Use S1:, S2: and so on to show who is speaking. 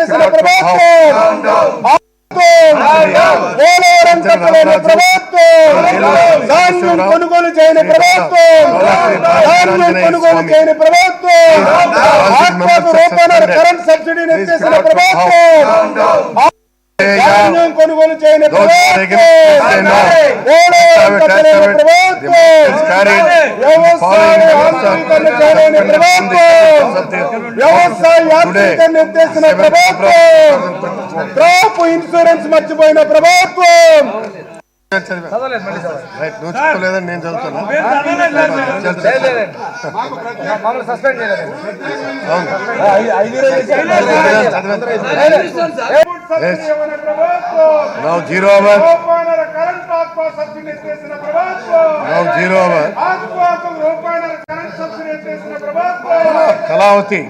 S1: ఎత్తేసిన ప్రభుత్వం, పోలవరం కట్టలేని ప్రభుత్వం, ధాన్యం కొనుగోలు చేయని ప్రభుత్వం, ధాన్యం కొనుగోలు చేయని ప్రభుత్వం, ఆత్మకు రూపాయల కరెంట్ సబ్సిడీని ఎత్తేసిన ప్రభుత్వం, ధాన్యం కొనుగోలు చేయని ప్రభుత్వం, పోలవరం కట్టలేని ప్రభుత్వం, వ్యవసాయ యాంత్రీకరణ చేయలేని ప్రభుత్వం, వ్యవసాయ యాంత్రీకరణ ఎత్తేసిన ప్రభుత్వం, క్రాప్ ఇన్సూరెన్స్ మర్చిపోయిన ప్రభుత్వం.
S2: లేదని నేను చదువుతున్నా. కళావతి